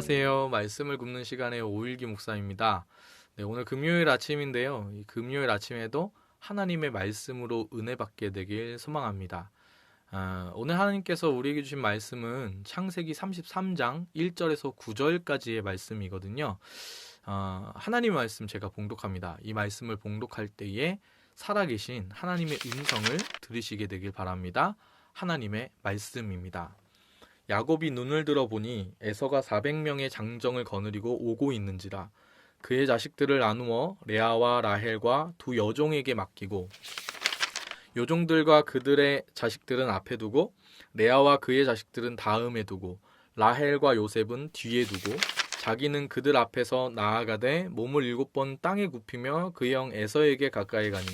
안녕하세요. 말씀을 굽는 시간의 오일기 목사입니다. 네, 오늘 금요일 아침인데요. 이 금요일 아침에도 하나님의 말씀으로 은혜 받게 되길 소망합니다. 오늘 하나님께서 우리에게 주신 말씀은 창세기 33장 1절에서 9절까지의 말씀이거든요. 하나님의 말씀 제가 봉독합니다. 이 말씀을 봉독할 때에 살아계신 하나님의 음성을 들으시게 되길 바랍니다. 하나님의 말씀입니다. 야곱이 눈을 들어보니 에서가 400명의 장정을 거느리고 오고 있는지라. 그의 자식들을 나누어 레아와 라헬과 두 여종에게 맡기고 여종들과 그들의 자식들은 앞에 두고 레아와 그의 자식들은 다음에 두고 라헬과 요셉은 뒤에 두고 자기는 그들 앞에서 나아가되 몸을 7번 땅에 굽히며 그의 형 에서에게 가까이 가니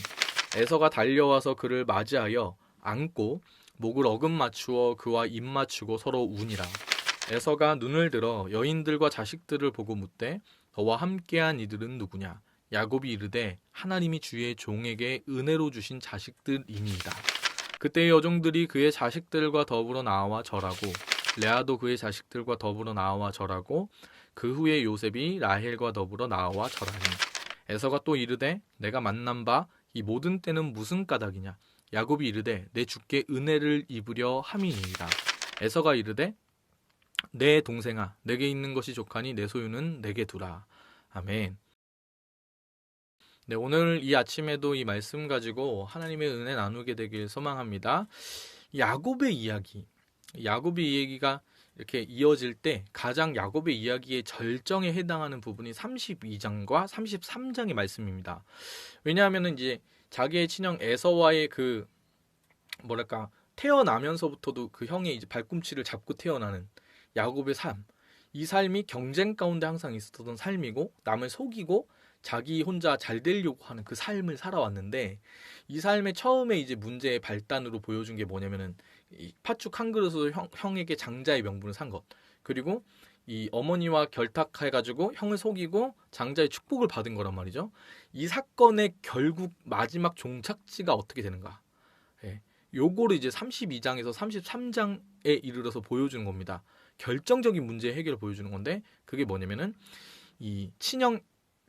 에서가 달려와서 그를 맞이하여 안고 목을 어금 맞추어 그와 입 맞추고 서로 우니라. 에서가 눈을 들어 여인들과 자식들을 보고 묻되 너와 함께한 이들은 누구냐? 야곱이 이르되 하나님이 주의 종에게 은혜로 주신 자식들이니이다. 그때 여종들이 그의 자식들과 더불어 나와 절하고 레아도 그의 자식들과 더불어 나와 절하고 그 후에 요셉이 라헬과 더불어 나와 절하니 에서가 또 이르되 내가 만난 바 이 모든 때는 무슨 까닭이냐? 야곱이 이르되 내 주께 은혜를 입으려 함이니이다. 에서가 이르되 내 동생아 내게 있는 것이 족하니 내 소유는 내게 두라. 아멘. 네, 오늘 이 아침에도 이 말씀 가지고 하나님의 은혜 나누게 되길 소망합니다. 야곱의 이야기가 이렇게 이어질 때 가장 야곱의 이야기의 절정에 해당하는 부분이 32장과 33장의 말씀입니다. 왜냐하면 이제 자기의 친형 에서와의 그 태어나면서부터도 그 형의 이제 발꿈치를 잡고 태어나는 야곱의 삶, 이 삶이 경쟁 가운데 항상 있었던 삶이고 남을 속이고 자기 혼자 잘 되려고 하는 그 삶을 살아왔는데 이 삶의 처음에 이제 문제의 발단으로 보여준 게 뭐냐면은 이 팥죽 한 그릇으로 형에게 장자의 명분을 산 것, 그리고 이 어머니와 결탁해가지고 형을 속이고 장자의 축복을 받은 거란 말이죠. 이 사건의 결국 마지막 종착지가 어떻게 되는가? 예. 요거를 이제 32장에서 33장에 이르러서 보여주는 겁니다. 결정적인 문제 해결을 보여주는 건데 그게 뭐냐면은 이 친형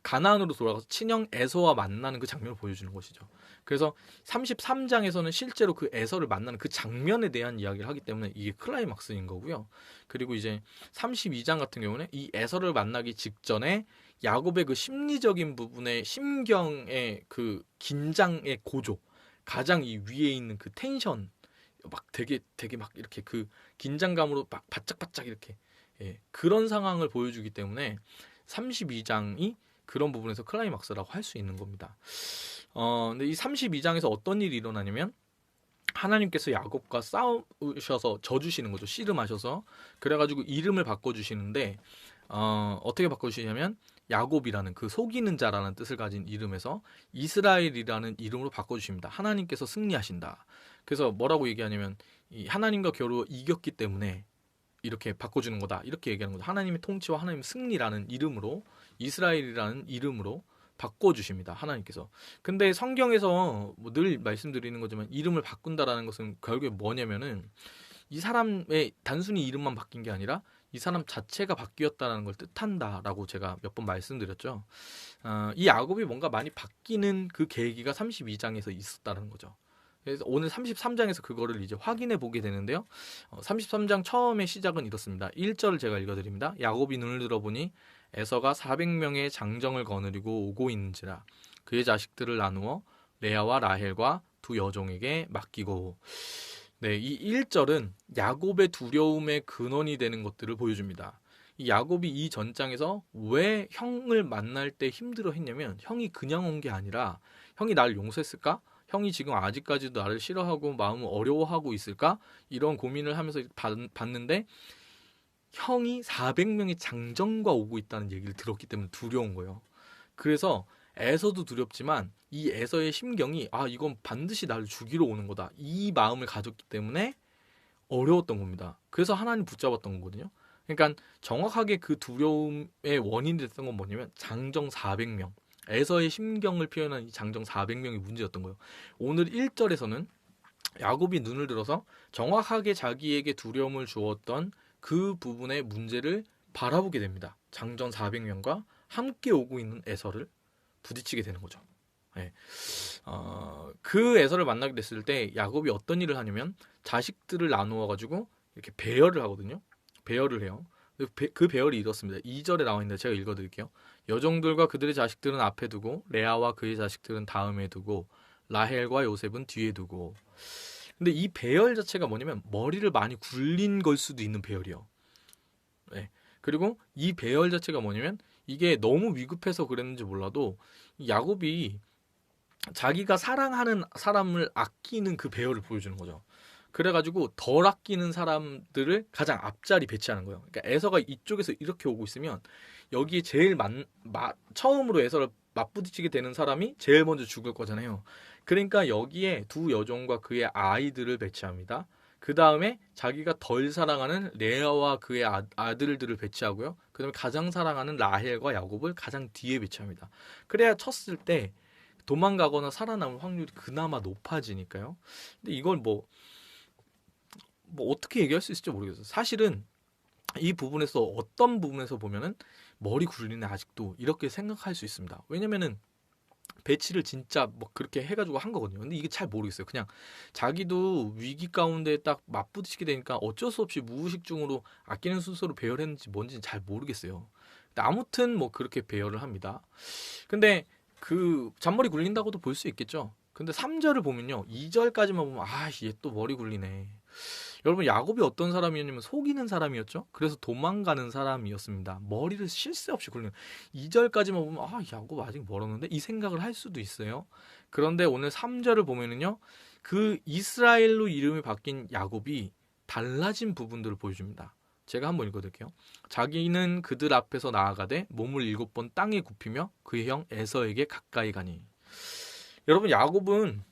가나안으로 돌아가서 친형 에서와 만나는 그 장면을 보여주는 것이죠. 그래서 33장에서는 실제로 그 에서를 만나는 그 장면에 대한 이야기를 하기 때문에 이게 클라이막스인 거고요. 그리고 이제 32장 같은 경우는 이 에서를 만나기 직전에 야곱의 그 심리적인 부분의 심경의 그 긴장의 고조, 가장 이 위에 있는 그 텐션, 막 되게 막 이렇게 그 긴장감으로 막 바짝바짝 이렇게, 그런 상황을 보여주기 때문에 32장이 그런 부분에서 클라이막스라고 할 수 있는 겁니다. 근데 이 32장에서 어떤 일이 일어나냐면 하나님께서 야곱과 싸우셔서 져주시는 거죠. 씨름하셔서. 그래가지고 이름을 바꿔주시는데 어떻게 바꿔주시냐면 야곱이라는 그 속이는 자라는 뜻을 가진 이름에서 이스라엘이라는 이름으로 바꿔주십니다. 하나님께서 승리하신다. 그래서 뭐라고 얘기하냐면 이 하나님과 겨루 이겼기 때문에 이렇게 바꿔주는 거다. 이렇게 얘기하는 거죠. 하나님의 통치와 하나님의 승리라는 이름으로 이스라엘이라는 이름으로 바꿔주십니다. 하나님께서. 근데 성경에서 늘 말씀드리는 거지만 이름을 바꾼다라는 것은 결국에 뭐냐면은 이 사람의 단순히 이름만 바뀐 게 아니라 이 사람 자체가 바뀌었다는 걸 뜻한다라고 제가 몇 번 말씀드렸죠. 이 야곱이 뭔가 많이 바뀌는 그 계기가 32장에서 있었다는 거죠. 그래서 오늘 33장에서 그거를 이제 확인해 보게 되는데요. 33장 처음의 시작은 이렇습니다. 1절을 제가 읽어드립니다. 야곱이 눈을 들어보니 에서가 400명의 장정을 거느리고 오고 있는지라. 그의 자식들을 나누어 레아와 라헬과 두 여종에게 맡기고. 네, 이 1절은 야곱의 두려움의 근원이 되는 것들을 보여줍니다. 이 야곱이 이 전장에서 왜 형을 만날 때 힘들어 했냐면 형이 그냥 온 게 아니라 형이 나를 용서했을까? 형이 지금 아직까지도 나를 싫어하고 마음을 어려워하고 있을까? 이런 고민을 하면서 봤는데 형이 400명의 장정과 오고 있다는 얘기를 들었기 때문에 두려운 거예요. 그래서 에서도 두렵지만 이 에서의 심경이 이건 반드시 나를 죽이러 오는 거다. 이 마음을 가졌기 때문에 어려웠던 겁니다. 그래서 하나님 붙잡았던 거거든요. 그러니까 정확하게 그 두려움의 원인이 됐던 건 뭐냐면 장정 400명. 에서의 심경을 표현한 이 장정 400명이 문제였던 거예요. 오늘 1절에서는 야곱이 눈을 들어서 정확하게 자기에게 두려움을 주었던 그 부분의 문제를 바라보게 됩니다. 장전 400명과 함께 오고 있는 에서를 부딪히게 되는 거죠. 예. 그 에서를 만나게 됐을 때 야곱이 어떤 일을 하냐면 자식들을 나누어 가지고 이렇게 배열을 하거든요. 배열을 해요. 그 배열이 이렇습니다. 2절에 나와 있는데 제가 읽어드릴게요. 여종들과 그들의 자식들은 앞에 두고 레아와 그의 자식들은 다음에 두고 라헬과 요셉은 뒤에 두고. 근데 이 배열 자체가 뭐냐면 머리를 많이 굴린 걸 수도 있는 배열이요. 네. 그리고 이 배열 자체가 뭐냐면 이게 너무 위급해서 그랬는지 몰라도 야곱이 자기가 사랑하는 사람을 아끼는 그 배열을 보여주는 거죠. 그래가지고 덜 아끼는 사람들을 가장 앞자리 배치하는 거예요. 그러니까 에서가 이쪽에서 이렇게 오고 있으면 여기에 제일 처음으로 에서를 맞부딪히게 되는 사람이 제일 먼저 죽을 거잖아요. 그러니까 여기에 두 여종과 그의 아이들을 배치합니다. 그 다음에 자기가 덜 사랑하는 레아와 그의 아들들을 배치하고요. 그 다음에 가장 사랑하는 라헬과 야곱을 가장 뒤에 배치합니다. 그래야 쳤을 때 도망가거나 살아남을 확률이 그나마 높아지니까요. 근데 이걸 뭐 어떻게 얘기할 수 있을지 모르겠어요. 사실은 이 부분에서 어떤 부분에서 보면은 머리 굴리네 아직도 이렇게 생각할 수 있습니다. 왜냐면은 배치를 진짜 뭐 그렇게 해가지고 한 거거든요. 근데 이게 잘 모르겠어요. 그냥 자기도 위기 가운데 딱 맞부딪히게 되니까 어쩔 수 없이 무의식중으로 아끼는 순서로 배열했는지 뭔지는 잘 모르겠어요. 근데 아무튼 뭐 그렇게 배열을 합니다. 근데 그 잔머리 굴린다고도 볼 수 있겠죠. 근데 3절을 보면요. 2절까지만 보면 얘 또 머리 굴리네. 여러분 야곱이 어떤 사람이었냐면 속이는 사람이었죠. 그래서 도망가는 사람이었습니다. 머리를 쉴 새 없이 굴리는. 2절까지만 보면 야곱 아직 멀었는데 이 생각을 할 수도 있어요. 그런데 오늘 3절을 보면은요. 그 이스라엘로 이름이 바뀐 야곱이 달라진 부분들을 보여줍니다. 제가 한번 읽어드릴게요. 자기는 그들 앞에서 나아가되 몸을 7번 땅에 굽히며 그의 형 에서에게 가까이 가니. 여러분 야곱은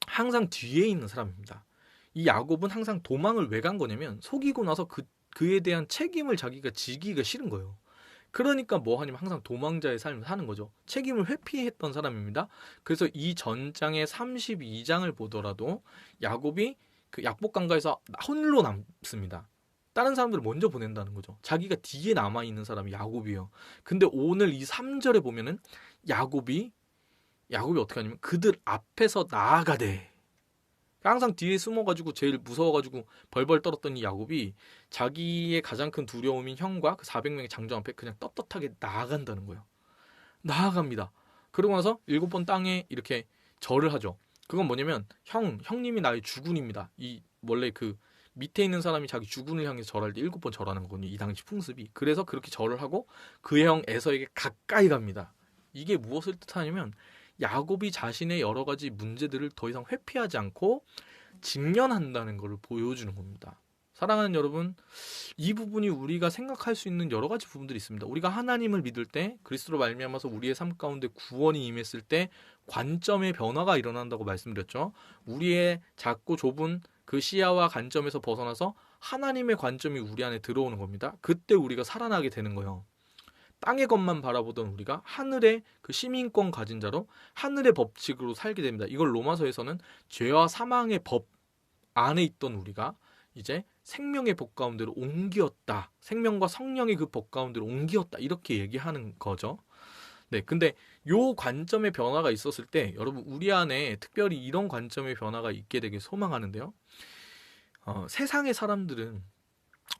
항상 뒤에 있는 사람입니다. 이 야곱은 항상 도망을 왜 간 거냐면 속이고 나서 그에 대한 책임을 자기가 지기가 싫은 거예요. 그러니까 뭐 하냐면 항상 도망자의 삶을 사는 거죠. 책임을 회피했던 사람입니다. 그래서 이 전장의 32장을 보더라도 야곱이 그 약복강가에서 홀로 남습니다. 다른 사람들을 먼저 보낸다는 거죠. 자기가 뒤에 남아있는 사람이 야곱이에요. 근데 오늘 이 3절에 보면은 야곱이 어떻게 하냐면 그들 앞에서 나아가되, 항상 뒤에 숨어가지고 제일 무서워가지고 벌벌 떨었던 이 야곱이 자기의 가장 큰 두려움인 형과 그 400명의 장정 앞에 그냥 떳떳하게 나아간다는 거예요. 나아갑니다. 그러고 나서 7번 땅에 이렇게 절을 하죠. 그건 뭐냐면 형님이 나의 주군입니다. 이 원래 그 밑에 있는 사람이 자기 주군을 향해서 절할 때 7번 절하는 거거든요. 이 당시 풍습이. 그래서 그렇게 절을 하고 그의 형 에서에게 가까이 갑니다. 이게 무엇을 뜻하냐면 야곱이 자신의 여러 가지 문제들을 더 이상 회피하지 않고 직면한다는 것을 보여주는 겁니다. 사랑하는 여러분, 이 부분이 우리가 생각할 수 있는 여러 가지 부분들이 있습니다. 우리가 하나님을 믿을 때 그리스도로 말미암아서 우리의 삶 가운데 구원이 임했을 때 관점의 변화가 일어난다고 말씀드렸죠. 우리의 작고 좁은 그 시야와 관점에서 벗어나서 하나님의 관점이 우리 안에 들어오는 겁니다. 그때 우리가 살아나게 되는 거예요. 땅의 것만 바라보던 우리가 하늘의 그 시민권 가진 자로 하늘의 법칙으로 살게 됩니다. 이걸 로마서에서는 죄와 사망의 법 안에 있던 우리가 이제 생명의 법 가운데로 옮기었다. 생명과 성령의 그 법 가운데로 옮기었다. 이렇게 얘기하는 거죠. 네, 근데 요 관점의 변화가 있었을 때 여러분 우리 안에 특별히 이런 관점의 변화가 있게 되길 소망하는데요. 세상의 사람들은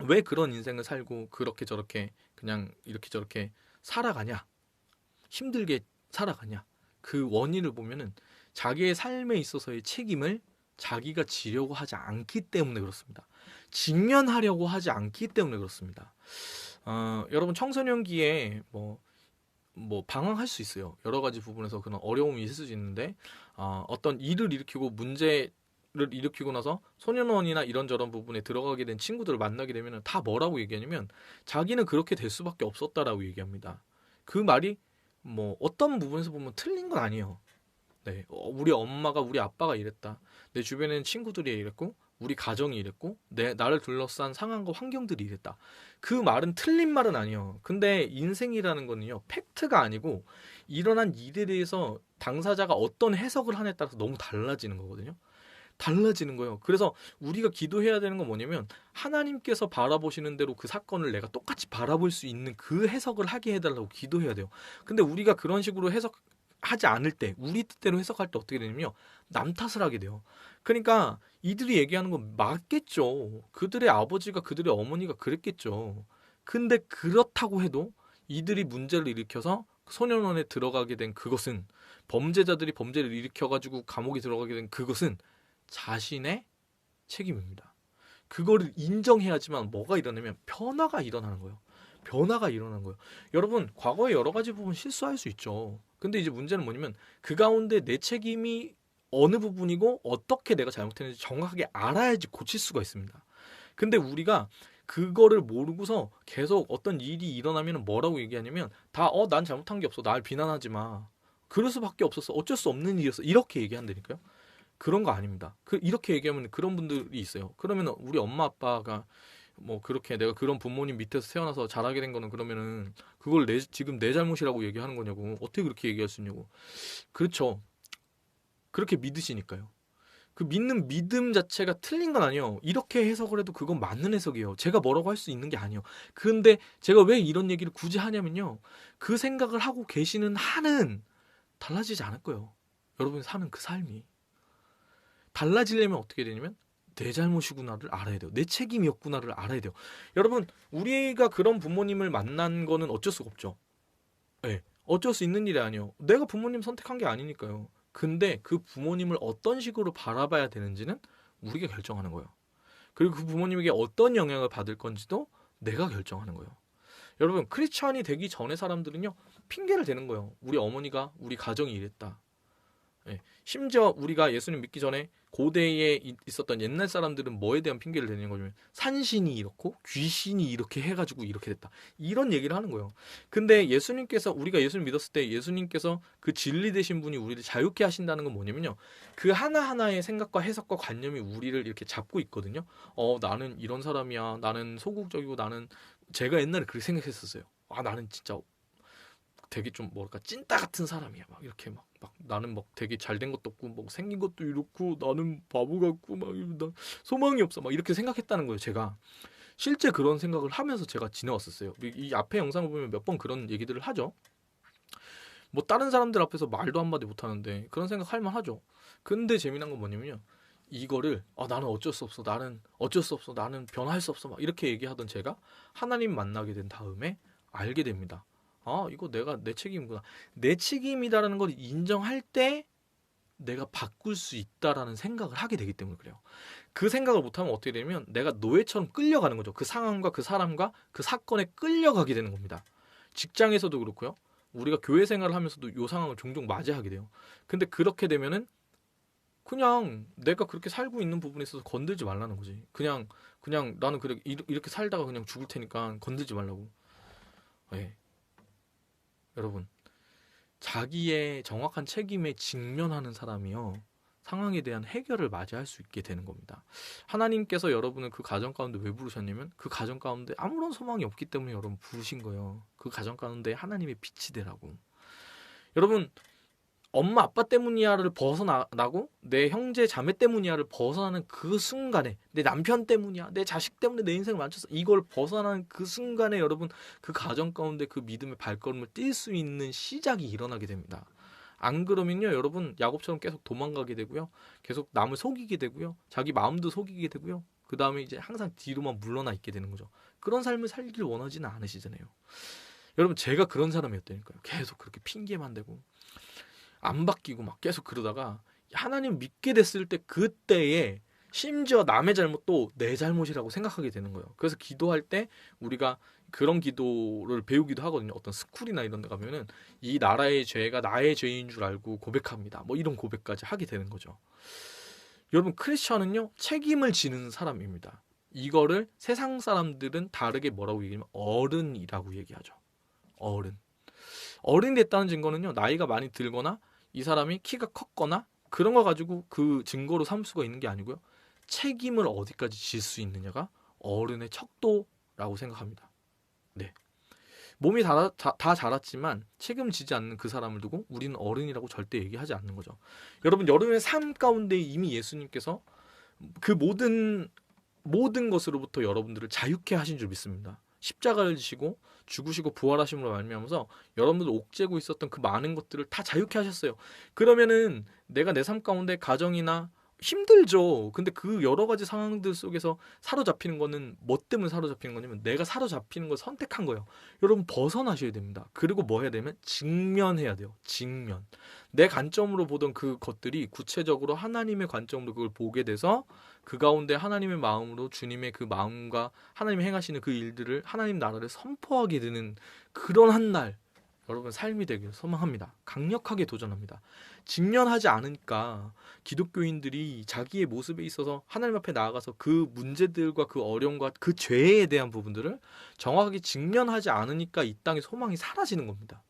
왜 그런 인생을 살고 그렇게 저렇게 그냥 이렇게 저렇게 살아가냐, 힘들게 살아가냐, 그 원인을 보면은 자기의 삶에 있어서의 책임을 자기가 지려고 하지 않기 때문에 그렇습니다. 직면하려고 하지 않기 때문에 그렇습니다. 여러분 청소년기에 뭐 방황할 수 있어요. 여러 가지 부분에서 그런 어려움이 있을 수 있는데 어떤 일을 일으키고 문제를 일으키고 나서 소년원이나 이런저런 부분에 들어가게 된 친구들을 만나게 되면 다 뭐라고 얘기하냐면 자기는 그렇게 될 수밖에 없었다라고 얘기합니다. 그 말이 뭐 어떤 부분에서 보면 틀린 건 아니에요. 네, 우리 엄마가 우리 아빠가 이랬다. 내 주변에는 친구들이 이랬고 우리 가정이 이랬고 나를 둘러싼 상황과 환경들이 이랬다. 그 말은 틀린 말은 아니에요. 근데 인생이라는 거는요. 팩트가 아니고 일어난 일에 대해서 당사자가 어떤 해석을 하냐에 따라서 너무 달라지는 거거든요. 달라지는 거예요. 그래서 우리가 기도해야 되는 건 뭐냐면 하나님께서 바라보시는 대로 그 사건을 내가 똑같이 바라볼 수 있는 그 해석을 하게 해달라고 기도해야 돼요. 근데 우리가 그런 식으로 해석하지 않을 때, 우리 뜻대로 해석할 때 어떻게 되냐면요, 남 탓을 하게 돼요. 그러니까 이들이 얘기하는 건 맞겠죠. 그들의 아버지가, 그들의 어머니가 그랬겠죠. 근데 그렇다고 해도 이들이 문제를 일으켜서 소년원에 들어가게 된 그것은, 범죄자들이 범죄를 일으켜가지고 감옥에 들어가게 된 그것은 자신의 책임입니다. 그거를 인정해야지만 뭐가 일어나면 변화가 일어나는 거예요. 변화가 일어나는 거예요. 여러분, 과거에 여러 가지 부분 실수할 수 있죠. 근데 이제 문제는 뭐냐면 그 가운데 내 책임이 어느 부분이고 어떻게 내가 잘못했는지 정확하게 알아야지 고칠 수가 있습니다. 근데 우리가 그거를 모르고서 계속 어떤 일이 일어나면 뭐라고 얘기하냐면 다 난 잘못한 게 없어. 날 비난하지 마. 그럴 수밖에 없었어. 어쩔 수 없는 일이었어. 이렇게 얘기한다니까요. 그런 거 아닙니다. 이렇게 얘기하면 그런 분들이 있어요. 그러면 우리 엄마 아빠가 뭐 그렇게 내가 그런 부모님 밑에서 태어나서 자라게 된 거는 그러면은 그걸 지금 내 잘못이라고 얘기하는 거냐고. 어떻게 그렇게 얘기할 수 있냐고. 그렇죠. 그렇게 믿으시니까요. 그 믿는 믿음 자체가 틀린 건 아니에요. 이렇게 해석을 해도 그건 맞는 해석이에요. 제가 뭐라고 할 수 있는 게 아니에요. 그런데 제가 왜 이런 얘기를 굳이 하냐면요. 그 생각을 하고 계시는 한은 달라지지 않을 거예요. 여러분이 사는 그 삶이. 달라지려면 어떻게 되냐면 내 잘못이구나를 알아야 돼요. 내 책임이었구나를 알아야 돼요. 여러분, 우리가 그런 부모님을 만난 거는 어쩔 수가 없죠. 네, 어쩔 수 있는 일이 아니에요. 내가 부모님 선택한 게 아니니까요. 근데 그 부모님을 어떤 식으로 바라봐야 되는지는 우리가 결정하는 거예요. 그리고 그 부모님에게 어떤 영향을 받을 건지도 내가 결정하는 거예요. 여러분, 크리스찬이 되기 전의 사람들은요, 핑계를 대는 거예요. 우리 어머니가, 우리 가정이 이랬다. 예. 심지어 우리가 예수님 믿기 전에 고대에 있었던 옛날 사람들은 뭐에 대한 핑계를 대는 거냐면 산신이 이렇고 귀신이 이렇게 해가지고 이렇게 됐다. 이런 얘기를 하는 거예요. 근데 예수님께서, 우리가 예수님 믿었을 때 예수님께서 그 진리 되신 분이 우리를 자유케 하신다는 건 뭐냐면요. 그 하나하나의 생각과 해석과 관념이 우리를 이렇게 잡고 있거든요. 나는 이런 사람이야. 나는 소극적이고 나는, 제가 옛날에 그렇게 생각했었어요. 나는 진짜 되게 좀 뭐랄까 찐따 같은 사람이야. 막 이렇게 막 나는 막 되게 잘된 것도 없고 막 생긴 것도 이렇고 나는 바보 같고 막 나 소망이 없어 막 이렇게 생각했다는 거예요. 제가 실제 그런 생각을 하면서 제가 지내왔었어요. 이 앞에 영상을 보면 몇 번 그런 얘기들을 하죠. 뭐 다른 사람들 앞에서 말도 한마디 못 하는데 그런 생각 할 만하죠. 근데 재미난 건 뭐냐면요. 이거를 나는 어쩔 수 없어. 나는 어쩔 수 없어. 나는 변할 수 없어. 막 이렇게 얘기하던 제가 하나님 만나게 된 다음에 알게 됩니다. 이거 내가 내 책임이구나. 내 책임이다라는 걸 인정할 때 내가 바꿀 수 있다라는 생각을 하게 되기 때문에 그래요. 그 생각을 못하면 어떻게 되냐면 내가 노예처럼 끌려가는 거죠. 그 상황과 그 사람과 그 사건에 끌려가게 되는 겁니다. 직장에서도 그렇고요. 우리가 교회 생활을 하면서도 이 상황을 종종 맞이하게 돼요. 근데 그렇게 되면은 그냥 내가 그렇게 살고 있는 부분에 있어서 건들지 말라는 거지. 그냥 나는 그래 이렇게 살다가 그냥 죽을 테니까 건들지 말라고. 예. 여러분, 자기의 정확한 책임에 직면하는 사람이요. 상황에 대한 해결을 맞이할 수 있게 되는 겁니다. 하나님께서 여러분을 그 가정 가운데 왜 부르셨냐면 그 가정 가운데 아무런 소망이 없기 때문에 여러분 부르신 거예요. 그 가정 가운데 하나님의 빛이 되라고. 여러분, 엄마 아빠 때문이야를 벗어나고 내 형제 자매 때문이야를 벗어나는 그 순간에, 내 남편 때문이야, 내 자식 때문에 내 인생을 망쳤어, 이걸 벗어나는 그 순간에 여러분 그 가정 가운데 그 믿음의 발걸음을 뛸 수 있는 시작이 일어나게 됩니다. 안 그러면요 여러분 야곱처럼 계속 도망가게 되고요, 계속 남을 속이게 되고요, 자기 마음도 속이게 되고요, 그 다음에 이제 항상 뒤로만 물러나 있게 되는 거죠. 그런 삶을 살기를 원하지는 않으시잖아요. 여러분, 제가 그런 사람이었다니까요. 계속 그렇게 핑계만 대고 안 바뀌고 막 계속 그러다가 하나님 믿게 됐을 때 그때에 심지어 남의 잘못도 내 잘못이라고 생각하게 되는 거예요. 그래서 기도할 때 우리가 그런 기도를 배우기도 하거든요. 어떤 스쿨이나 이런 데 가면은 이 나라의 죄가 나의 죄인 줄 알고 고백합니다. 뭐 이런 고백까지 하게 되는 거죠. 여러분, 크리스천은요 책임을 지는 사람입니다. 이거를 세상 사람들은 다르게 뭐라고 얘기하면 어른이라고 얘기하죠. 어른. 어른이 됐다는 증거는요, 나이가 많이 들거나 이 사람이 키가 컸거나 그런 거 가지고 그 증거로 삼을 수가 있는 게 아니고요. 책임을 어디까지 질 수 있느냐가 어른의 척도라고 생각합니다. 네. 몸이 다 자랐지만 책임지지 않는 그 사람을 두고 우리는 어른이라고 절대 얘기하지 않는 거죠. 여러분, 여러분의 삶 가운데 이미 예수님께서 그 모든 것으로부터 여러분들을 자유케 하신 줄 믿습니다. 십자가를 지시고 죽으시고 부활하심으로 말미암아서 여러분들 옥죄고 있었던 그 많은 것들을 다 자유케 하셨어요. 그러면은 내가 내 삶 가운데 가정이나 힘들죠. 근데 그 여러 가지 상황들 속에서 사로잡히는 거는 뭐 때문에 사로잡히는 거냐면 내가 사로잡히는 걸 선택한 거예요. 여러분, 벗어나셔야 됩니다. 그리고 뭐 해야 되면 직면해야 돼요. 직면. 내 관점으로 보던 그 것들이 구체적으로 하나님의 관점으로 그걸 보게 돼서 그 가운데 하나님의 마음으로 주님의 그 마음과 하나님이 행하시는 그 일들을 하나님 나라를 선포하게 되는 그런 한 날, 여러분 삶이 되길 소망합니다. 강력하게 도전합니다. 직면하지 않으니까 기독교인들이 자기의 모습에 있어서 하나님 앞에 나아가서 그 문제들과 그 어려움과 그 죄에 대한 부분들을 정확하게 직면하지 않으니까 이 땅의 소망이 사라지는 겁니다.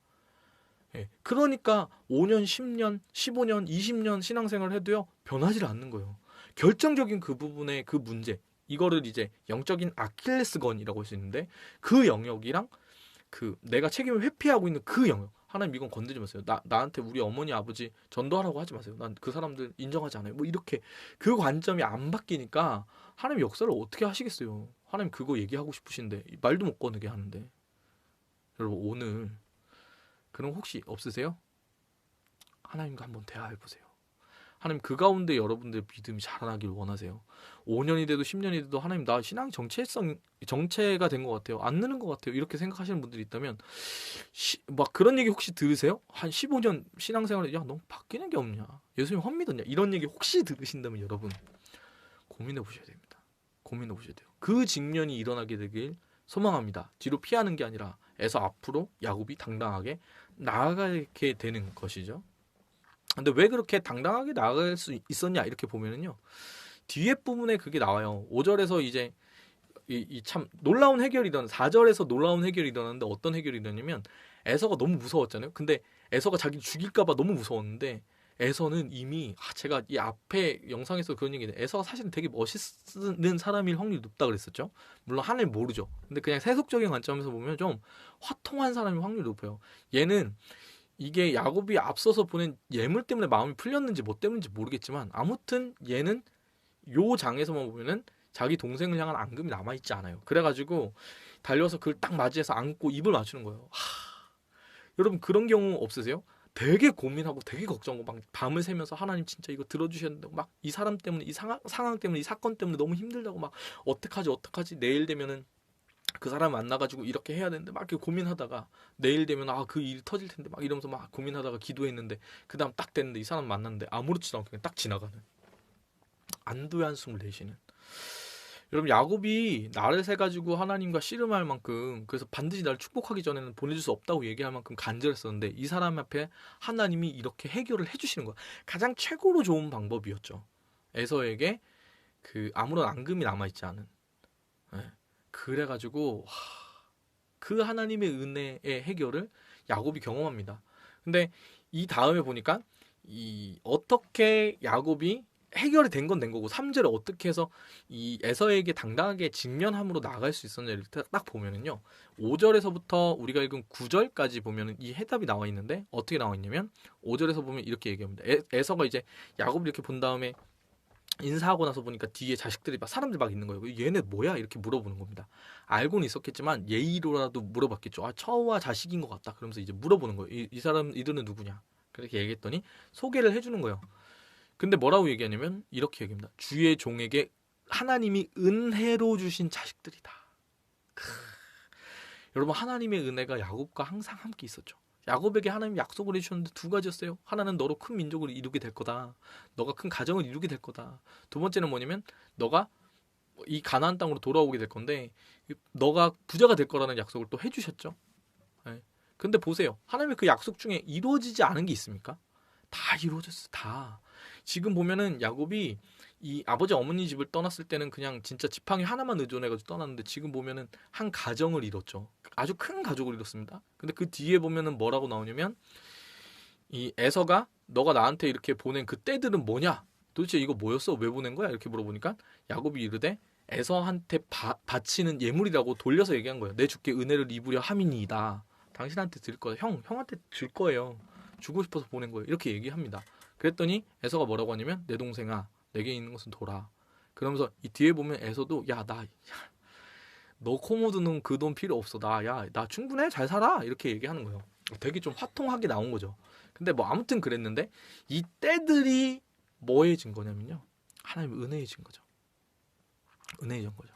예, 그러니까 5년, 10년, 15년, 20년 신앙생활을 해도요 변하지를 않는 거예요. 결정적인 그 부분의 그 문제, 이거를 이제 영적인 아킬레스건이라고 할 수 있는데, 그 영역이랑 그 내가 책임을 회피하고 있는 그 영역, 하나님 이건 건드리지 마세요. 나한테 우리 어머니 아버지 전도하라고 하지 마세요. 난 그 사람들 인정하지 않아요. 뭐 이렇게 그 관점이 안 바뀌니까 하나님 역사를 어떻게 하시겠어요. 하나님 그거 얘기하고 싶으신데 말도 못 꺼내게 하는데. 여러분, 오늘 그럼 혹시 없으세요? 하나님과 한번 대화해보세요. 하나님 그 가운데 여러분들 믿음이 자라나길 원하세요. 5년이 돼도 10년이 돼도 하나님 나 신앙 정체가 된 것 같아요. 안 느는 것 같아요. 이렇게 생각하시는 분들이 있다면 막 그런 얘기 혹시 들으세요? 한 15년 신앙생활에 야, 너 바뀌는 게 없냐? 예수님 헛 믿었냐? 이런 얘기 혹시 들으신다면 여러분 고민해 보셔야 됩니다. 고민해 보셔야 돼요. 그 직면이 일어나게 되길 소망합니다. 뒤로 피하는 게 아니라 에서 앞으로 야곱이 당당하게 나아가게 되는 것이죠. 근데 왜 그렇게 당당하게 나아갈 수 있었냐 이렇게 보면은요, 뒤에 부분에 그게 나와요. 5절에서 이제 이 참 놀라운 해결이 일어나, 4절에서 놀라운 해결이 일어났는데 어떤 해결이 일어나냐면, 에서가 너무 무서웠잖아요. 근데 에서가 자기 죽일까봐 너무 무서웠는데 에서는 이미 제가 이 앞에 영상에서 그런 얘기는, 에서가 사실은 되게 멋있는 사람일 확률이 높다 그랬었죠. 물론 하나님 모르죠. 근데 그냥 세속적인 관점에서 보면 좀 화통한 사람일 확률이 높아요. 얘는 이게 야곱이 앞서서 보낸 예물 때문에 마음이 풀렸는지 뭐 때문인지 모르겠지만 아무튼 얘는 요 장에서만 보면은 자기 동생을 향한 앙금이 남아있지 않아요. 그래가지고 달려서 그걸 딱 맞이해서 안고 입을 맞추는 거예요. 여러분 그런 경우 없으세요? 되게 고민하고 되게 걱정하고 막 밤을 새면서 하나님 진짜 이거 들어주셨는데 막 이 사람 때문에 이 상황 때문에 이 사건 때문에 너무 힘들다고 막 어떡하지 내일 되면은 그 사람 만나가지고 이렇게 해야 되는데 막 이렇게 고민하다가 내일 되면 그 일이 터질 텐데 막 이러면서 막 고민하다가 기도했는데 그 다음 딱 됐는데 이 사람 만났는데 아무렇지도 않게 그냥 딱 지나가는, 안도의 한숨을 내쉬는. 여러분, 야곱이 나를 세가지고 하나님과 씨름할 만큼, 그래서 반드시 나를 축복하기 전에는 보내줄 수 없다고 얘기할 만큼 간절했었는데 이 사람 앞에 하나님이 이렇게 해결을 해주시는 거야. 가장 최고로 좋은 방법이었죠. 에서에게 그 아무런 앙금이 남아있지 않은. 네. 그래가지고 그 하나님의 은혜의 해결을 야곱이 경험합니다. 근데 이 다음에 보니까 이 어떻게 야곱이 해결이 된 건 된 거고 3절에 어떻게 해서 이 에서에게 당당하게 직면함으로 나아갈 수 있었냐를 딱 보면은요, 5절에서부터 우리가 읽은 9절까지 보면은 이 해답이 나와 있는데 어떻게 나와 있냐면 5절에서 보면 이렇게 얘기합니다. 에서가 이제 야곱을 이렇게 본 다음에 인사하고 나서 보니까 뒤에 자식들이 막 사람들 막 있는 거예요. 얘네 뭐야? 이렇게 물어보는 겁니다. 알고는 있었겠지만 예의로라도 물어봤겠죠. 처와 자식인 것 같다. 그러면서 이제 물어보는 거예요. 이 사람 이들은 누구냐? 그렇게 얘기했더니 소개를 해주는 거예요. 근데 뭐라고 얘기하냐면 이렇게 얘기합니다. 주의 종에게 하나님이 은혜로 주신 자식들이다. 여러분, 하나님의 은혜가 야곱과 항상 함께 있었죠. 야곱에게 하나님 약속을 해주셨는데 두 가지였어요. 하나는 너로 큰 민족을 이루게 될 거다. 너가 큰 가정을 이루게 될 거다. 두 번째는 뭐냐면 너가 이 가나안 땅으로 돌아오게 될 건데 너가 부자가 될 거라는 약속을 또 해주셨죠. 네. 근데 보세요. 하나님의 그 약속 중에 이루어지지 않은 게 있습니까? 다 이루어졌어. 다. 지금 보면은 야곱이 이 아버지 어머니 집을 떠났을 때는 그냥 진짜 지팡이 하나만 의존해가지고 떠났는데 지금 보면은 한 가정을 이뤘죠. 아주 큰 가족을 이뤘습니다. 근데 그 뒤에 보면은 뭐라고 나오냐면 이 에서가 너가 나한테 이렇게 보낸 그 때들은 뭐냐? 도대체 이거 뭐였어? 왜 보낸 거야? 이렇게 물어보니까 야곱이 이르되 에서한테 바치는 예물이라고 돌려서 얘기한 거예요. 내 주께 은혜를 입으려 함이니이다. 당신한테 드릴 거예요. 형한테 줄 거예요. 주고 싶어서 보낸 거예요. 이렇게 얘기합니다. 그랬더니 에서가 뭐라고 하냐면 내 동생아 내게 있는 것은 돌아. 그러면서 이 뒤에 보면 에서도 너 코모드는 그 돈 필요 없어. 나 충분해. 잘 살아. 이렇게 얘기하는 거예요. 되게 좀 화통하게 나온 거죠. 근데 뭐 아무튼 그랬는데 이 때들이 뭐해진 거냐면요. 하나님의 은혜해진 거죠. 은혜해진 거죠.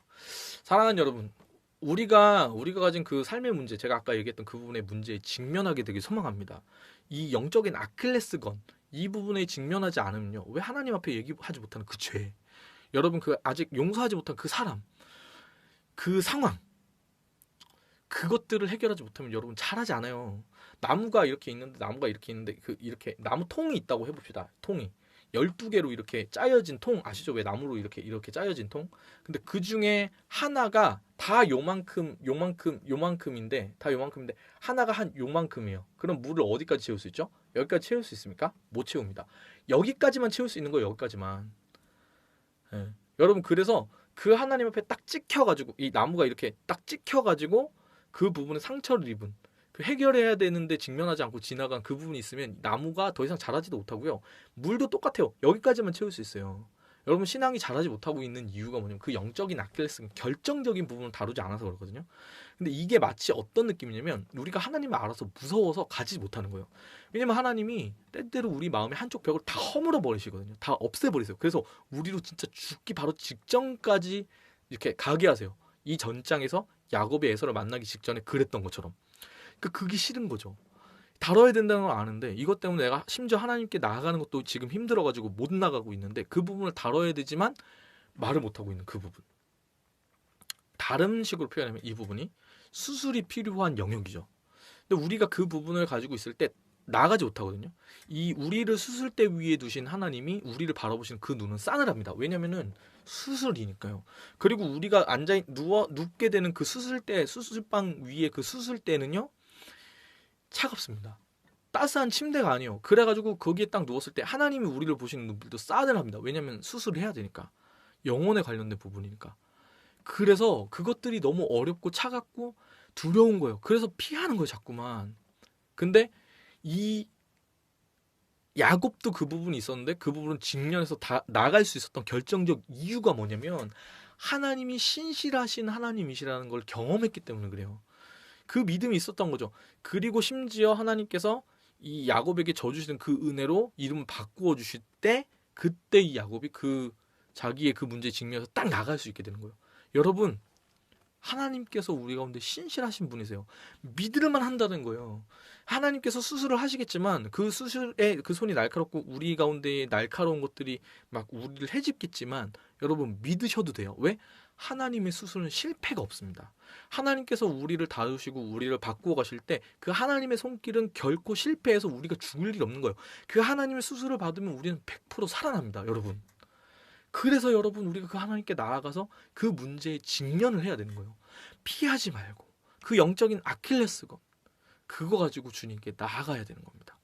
사랑하는 여러분, 우리가 가진 그 삶의 문제, 제가 아까 얘기했던 그 부분의 문제에 직면하게 되길 소망합니다. 이 영적인 아킬레스건, 이 부분에 직면하지 않으면요. 왜 하나님 앞에 얘기하지 못하는 그 죄, 여러분 그 아직 용서하지 못한 그 사람, 그 상황, 그것들을 해결하지 못하면 여러분 잘하지 않아요. 나무가 이렇게 있는데 이렇게 나무 통이 있다고 해봅시다. 통이 12개로 이렇게 짜여진 통 아시죠? 왜 나무로 이렇게 짜여진 통? 근데 그 중에 하나가 다 요만큼인데 하나가 한 요만큼이에요. 그럼 물을 어디까지 채울 수 있죠? 여기까지 채울 수 있습니까? 못 채웁니다. 여기까지만 채울 수 있는 거예요. 여기까지만. 예. 여러분 그래서 그 하나님 앞에 딱 찍혀가지고 이 나무가 이렇게 딱 찍혀가지고 그 부분에 상처를 입은 그 해결해야 되는데 직면하지 않고 지나간 그 부분이 있으면 나무가 더 이상 자라지도 못하고요. 물도 똑같아요. 여기까지만 채울 수 있어요. 여러분 신앙이 자라지 못하고 있는 이유가 뭐냐면 그 영적인 아킬레스건 결정적인 부분을 다루지 않아서 그렇거든요. 근데 이게 마치 어떤 느낌이냐면 우리가 하나님을 알아서 무서워서 가지 못하는 거예요. 왜냐면 하나님이 때때로 우리 마음의 한쪽 벽을 다 허물어 버리시거든요. 다 없애버리세요. 그래서 우리로 진짜 죽기 바로 직전까지 이렇게 가게 하세요. 이 전장에서 야곱이 에서를 만나기 직전에 그랬던 것처럼. 그게 싫은 거죠. 다뤄야 된다는 걸 아는데 이것 때문에 내가 심지어 하나님께 나아가는 것도 지금 힘들어가지고 못 나가고 있는데 그 부분을 다뤄야 되지만 말을 못하고 있는 그 부분. 다른 식으로 표현하면 이 부분이 수술이 필요한 영역이죠. 근데 우리가 그 부분을 가지고 있을 때 나가지 못하거든요. 이 우리를 수술대 위에 두신 하나님이 우리를 바라보시는 그 눈은 싸늘합니다. 왜냐면은 수술이니까요. 그리고 우리가 눕게 되는 그 수술방 위에 그 수술대는요. 차갑습니다. 따스한 침대가 아니에요. 그래가지고 거기에 딱 누웠을 때 하나님이 우리를 보시는 눈빛도 싸늘합니다. 왜냐면 수술을 해야 되니까. 영혼에 관련된 부분이니까. 그래서 그것들이 너무 어렵고 차갑고 두려운 거예요. 그래서 피하는 거예요, 자꾸만. 근데 이 야곱도 그 부분이 있었는데 그 부분은 직면해서 다 나갈 수 있었던 결정적 이유가 뭐냐면 하나님이 신실하신 하나님이시라는 걸 경험했기 때문에 그래요. 그 믿음이 있었던 거죠. 그리고 심지어 하나님께서 이 야곱에게 져주시는 그 은혜로 이름을 바꾸어 주실 때 그때 이 야곱이 그 자기의 그 문제에 직면해서 딱 나갈 수 있게 되는 거예요. 여러분 하나님께서 우리 가운데 신실하신 분이세요. 믿을만 한다는 거예요. 하나님께서 수술을 하시겠지만 그 수술에 그 손이 날카롭고 우리 가운데에 날카로운 것들이 막 우리를 해집겠지만 여러분 믿으셔도 돼요. 왜? 하나님의 수술은 실패가 없습니다. 하나님께서 우리를 다루시고 우리를 바꾸어 가실 때 그 하나님의 손길은 결코 실패해서 우리가 죽을 일 없는 거예요. 그 하나님의 수술을 받으면 우리는 100% 살아납니다. 여러분. 그래서 여러분 우리가 그 하나님께 나아가서 그 문제에 직면을 해야 되는 거예요. 피하지 말고 그 영적인 아킬레스건 그거 가지고 주님께 나아가야 되는 겁니다.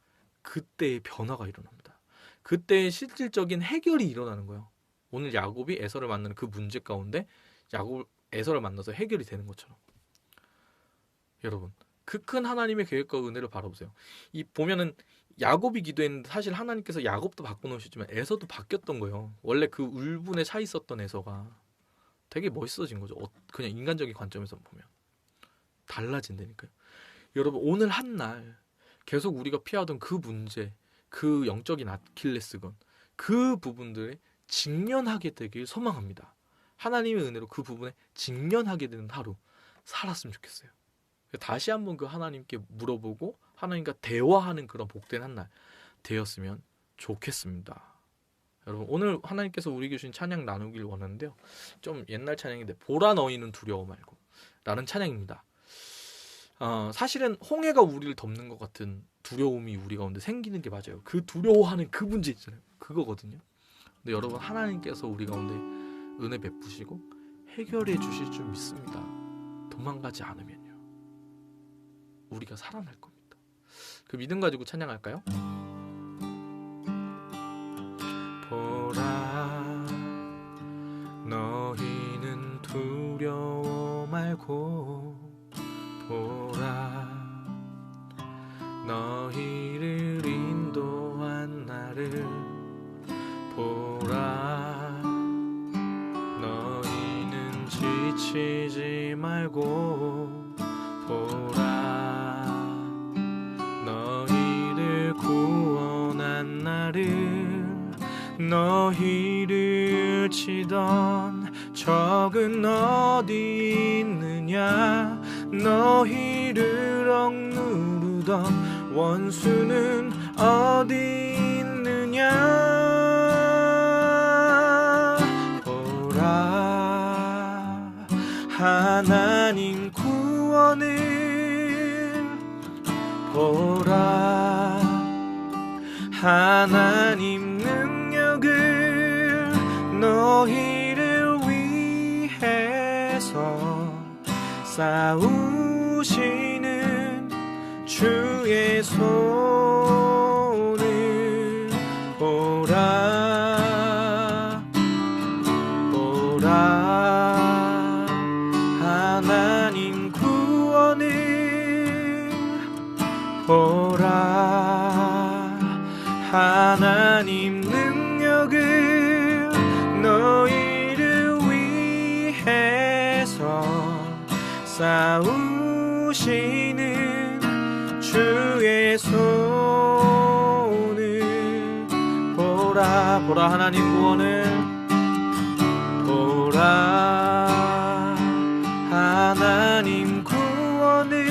그때의 변화가 일어납니다. 그때의 실질적인 해결이 일어나는 거예요. 오늘 야곱이 에서를 만나는 그 문제 가운데 야곱 에서를 만나서 해결이 되는 것처럼. 여러분 그 큰 하나님의 계획과 은혜를 바라보세요. 이 보면은 야곱이 기도했는데 사실 하나님께서 야곱도 바꿔놓으셨지만 에서도 바뀌었던 거예요. 원래 그 울분에 차 있었던 에서가 되게 멋있어진 거죠. 그냥 인간적인 관점에서 보면 달라진다니까요. 여러분 오늘 한 날 계속 우리가 피하던 그 문제, 그 영적인 아킬레스건 그 부분들에 직면하게 되길 소망합니다. 하나님의 은혜로 그 부분에 직면하게 되는 하루 살았으면 좋겠어요. 다시 한번 그 하나님께 물어보고 하나님과 대화하는 그런 복된 한 날 되었으면 좋겠습니다. 여러분 오늘 하나님께서 우리에게 주신 찬양 나누길 원하는데요. 좀 옛날 찬양인데 보라 너희는 두려워 말고 라는 찬양입니다. 사실은 홍해가 우리를 덮는 것 같은 두려움이 우리 가운데 생기는 게 맞아요. 그 두려워하는 그 문제 있잖아요. 그거거든요. 근데 여러분 하나님께서 우리 가운데 은혜 베푸시고 해결해 주실 줄 믿습니다. 도망가지 않으면요. 우리가 살아날 겁니다. 그 믿음 가지고 찬양할까요? 보라 너희는 두려워 말고 보라. 너희를 인도한 나를 보라. 너희는 지치지 말고 보라. 너희를 구원한 나를, 너희를 치던 적은 어디 있느냐. 너희를 억누르던 원수는 어디 있느냐. 보라. 하나님 구원을 보라. 하나님 능력을 너희를 위해서 싸우시는 주의 손을 보라. 보라. 하나님 구원을 보라. 하나님 능력을 너희를 위해서 싸우시는 주의 손을 보라. 보라. 하나님 구원을 보라. 하나님 구원을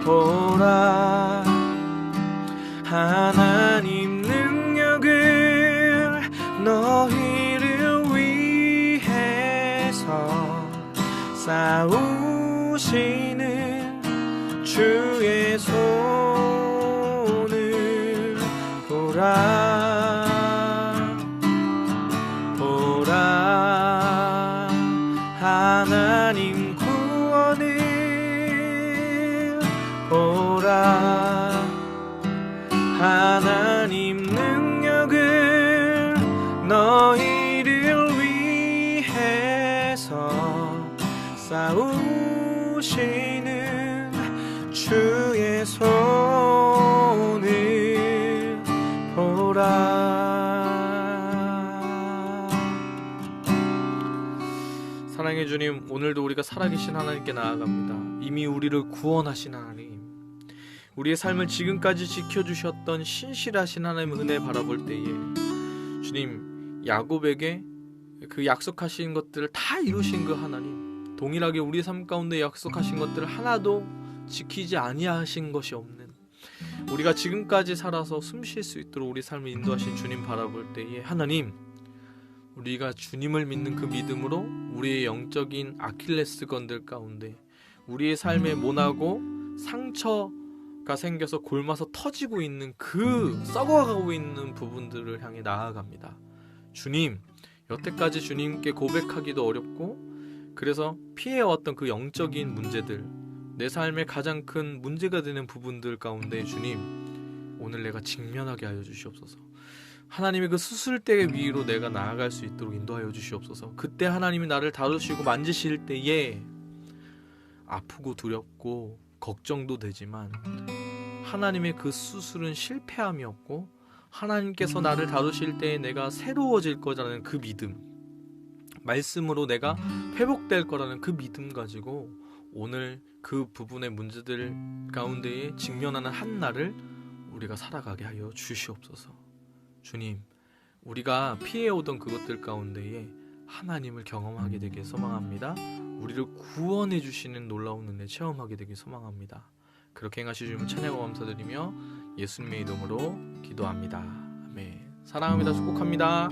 보라. 하나님 능력을 너희를 위해서 싸우시는 주의 손을 보라. 보라. 하나님 구원을 보라. 하나님 능력을 너희를 위해서 싸우시는 주의 손을 보라. 사랑의 주님, 오늘도 우리가 살아계신 하나님께 나아갑니다. 이미 우리를 구원하신 하나님, 우리의 삶을 지금까지 지켜주셨던 신실하신 하나님의 은혜 바라볼 때에 주님, 야곱에게 그 약속하신 것들을 다 이루신 그 하나님, 동일하게 우리의 삶 가운데 약속하신 것들을 하나도 지키지 아니하신 것이 없는, 우리가 지금까지 살아서 숨 쉴 수 있도록 우리 삶을 인도하신 주님 바라볼 때에 하나님, 우리가 주님을 믿는 그 믿음으로 우리의 영적인 아킬레스건들 가운데 우리의 삶에 모나고 상처가 생겨서 골마서 터지고 있는 그 썩어가고 있는 부분들을 향해 나아갑니다. 주님, 여태까지 주님께 고백하기도 어렵고 그래서 피해왔던 그 영적인 문제들, 내 삶의 가장 큰 문제가 되는 부분들 가운데 주님, 오늘 내가 직면하게 하여 주시옵소서. 하나님의 그 수술대 위로 내가 나아갈 수 있도록 인도하여 주시옵소서. 그때 하나님이 나를 다루시고 만지실 때에 아프고 두렵고 걱정도 되지만 하나님의 그 수술은 실패함이었고 하나님께서 나를 다루실 때에 내가 새로워질 거라는 그 믿음, 말씀으로 내가 회복될 거라는 그 믿음 가지고 오늘 그 부분의 문제들 가운데에 직면하는 한 날을 우리가 살아가게 하여 주시옵소서. 주님, 우리가 피해오던 그것들 가운데에 하나님을 경험하게 되길 소망합니다. 우리를 구원해 주시는 놀라운 은혜 체험하게 되길 소망합니다. 그렇게 행하시주면 찬양하고 감사드리며 예수님의 이름으로 기도합니다. 아멘. 사랑합니다. 축복합니다.